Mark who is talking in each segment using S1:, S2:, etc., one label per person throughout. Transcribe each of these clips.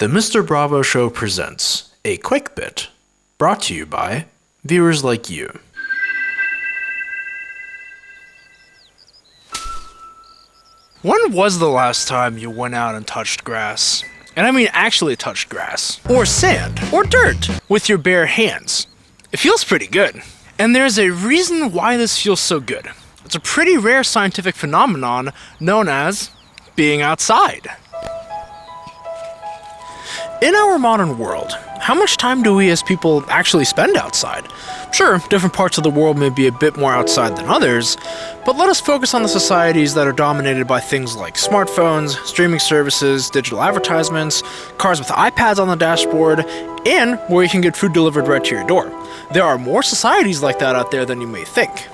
S1: The Mr. Bravo Show presents a quick bit brought to you by viewers like you. When was the last time you went out and touched grass? And I mean actually touched grass. Or sand. Or dirt. With your bare hands. It feels pretty good. And there's a reason why this feels so good. It's a pretty rare scientific phenomenon known as being outside. In our modern world, how much time do we as people actually spend outside? Sure, different parts of the world may be a bit more outside than others, but let us focus on the societies that are dominated by things like smartphones, streaming services, digital advertisements, cars with iPads on the dashboard, and where you can get food delivered right to your door. There are more societies like that out there than you may think.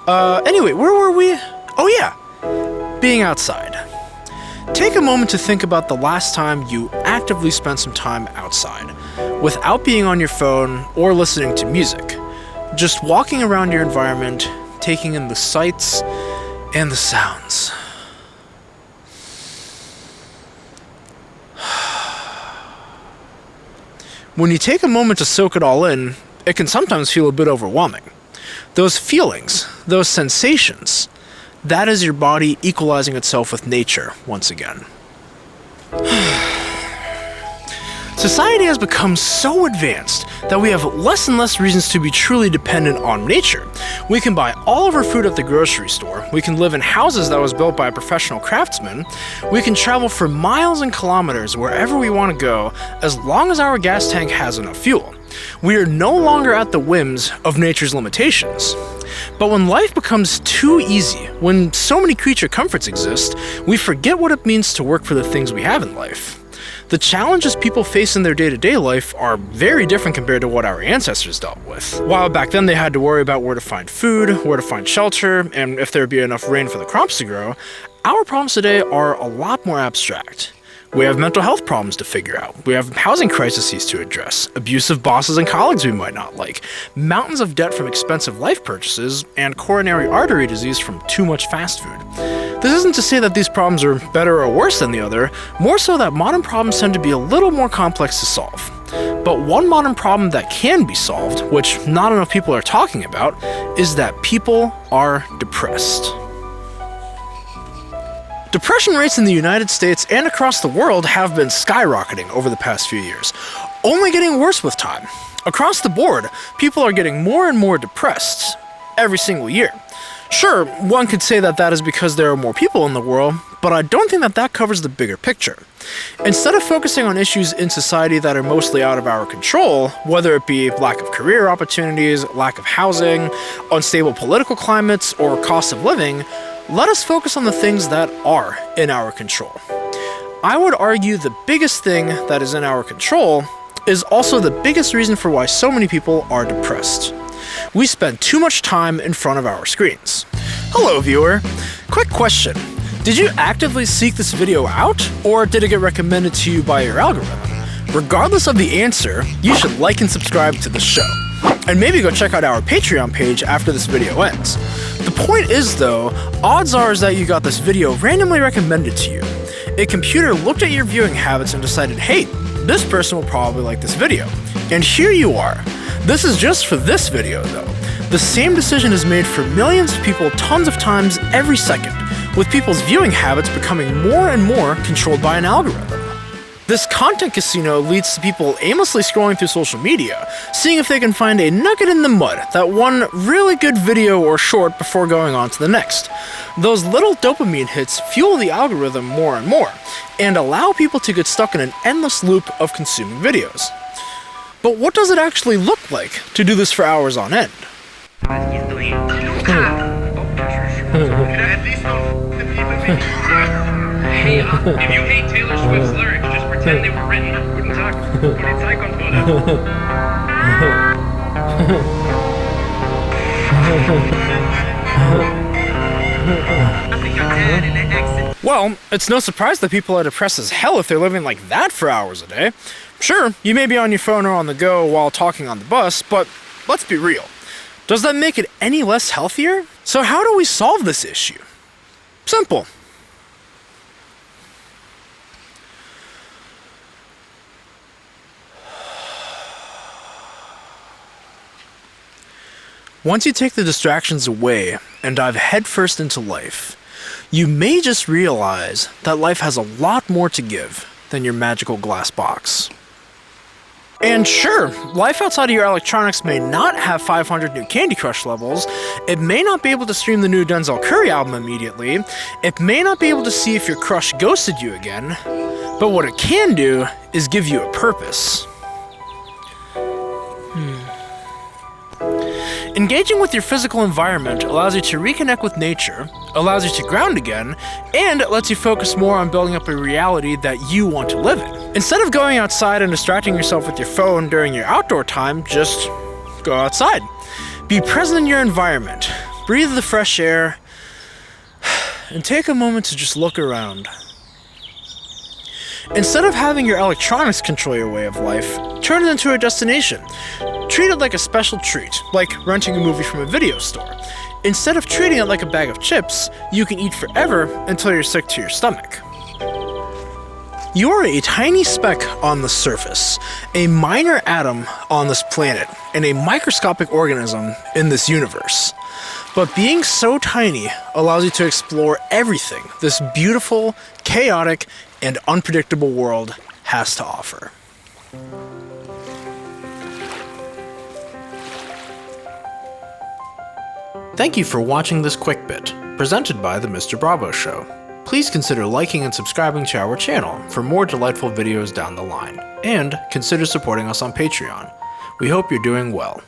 S1: Anyway, where were we? Oh yeah, being outside. Take a moment to think about the last time you actively spent some time outside, without being on your phone or listening to music. Just walking around your environment, taking in the sights and the sounds. When you take a moment to soak it all in, it can sometimes feel a bit overwhelming. Those feelings, those sensations, that is your body equalizing itself with nature once again. Society has become so advanced that we have less and less reasons to be truly dependent on nature. We can buy all of our food at the grocery store, we can live in houses that was built by a professional craftsman, we can travel for miles and kilometers wherever we want to go as long as our gas tank has enough fuel. We are no longer at the whims of nature's limitations. But when life becomes too easy, when so many creature comforts exist, we forget what it means to work for the things we have in life. The challenges people face in their day-to-day life are very different compared to what our ancestors dealt with. While back then they had to worry about where to find food, where to find shelter, and if there'd be enough rain for the crops to grow, our problems today are a lot more abstract. We have mental health problems to figure out. We have housing crises to address, abusive bosses and colleagues we might not like, mountains of debt from expensive life purchases, and coronary artery disease from too much fast food. This isn't to say that these problems are better or worse than the other, more so that modern problems tend to be a little more complex to solve. But one modern problem that can be solved, which not enough people are talking about, is that people are depressed. Depression rates in the United States and across the world have been skyrocketing over the past few years, only getting worse with time. Across the board, people are getting more and more depressed every single year. Sure, one could say that that is because there are more people in the world, but I don't think that that covers the bigger picture. Instead of focusing on issues in society that are mostly out of our control, whether it be lack of career opportunities, lack of housing, unstable political climates, or cost of living, let us focus on the things that are in our control. I would argue the biggest thing that is in our control is also the biggest reason for why so many people are depressed. We spend too much time in front of our screens. Hello, viewer. Quick question. Did you actively seek this video out, or did it get recommended to you by your algorithm? Regardless of the answer, you should like and subscribe to the show. And maybe go check out our Patreon page after this video ends. The point is though, odds are that you got this video randomly recommended to you. A computer looked at your viewing habits and decided, hey, this person will probably like this video. And here you are. This is just for this video though. The same decision is made for millions of people tons of times every second, with people's viewing habits becoming more and more controlled by an algorithm. This content casino leads to people aimlessly scrolling through social media, seeing if they can find a nugget in the mud, that one really good video or short before going on to the next. Those little dopamine hits fuel the algorithm more and more, and allow people to get stuck in an endless loop of consuming videos. But what does it actually look like to do this for hours on end?
S2: Hey, if you hate Taylor Swift's lyrics, just pretend they were written. Guten Tag. Guten Tag,
S1: Well, it's no surprise that people are depressed as hell if they're living like that for hours a day. Sure, you may be on your phone or on the go while talking on the bus, but let's be real. Does that make it any less healthier? So how do we solve this issue? Simple. Once you take the distractions away and dive headfirst into life, you may just realize that life has a lot more to give than your magical glass box. And sure, life outside of your electronics may not have 500 new Candy Crush levels, it may not be able to stream the new Denzel Curry album immediately, it may not be able to see if your crush ghosted you again, but what it can do is give you a purpose. Engaging with your physical environment allows you to reconnect with nature, allows you to ground again, and it lets you focus more on building up a reality that you want to live in. Instead of going outside and distracting yourself with your phone during your outdoor time, just go outside. Be present in your environment, breathe the fresh air, and take a moment to just look around. Instead of having your electronics control your way of life, turn it into a destination. Treat it like a special treat, like renting a movie from a video store. Instead of treating it like a bag of chips, you can eat forever until you're sick to your stomach. You are a tiny speck on the surface, a minor atom on this planet, and a microscopic organism in this universe. But being so tiny allows you to explore everything this beautiful, chaotic, and unpredictable world has to offer. Thank you for watching this quick bit, presented by The Mr. Bravo Show. Please consider liking and subscribing to our channel for more delightful videos down the line, and consider supporting us on Patreon. We hope you're doing well.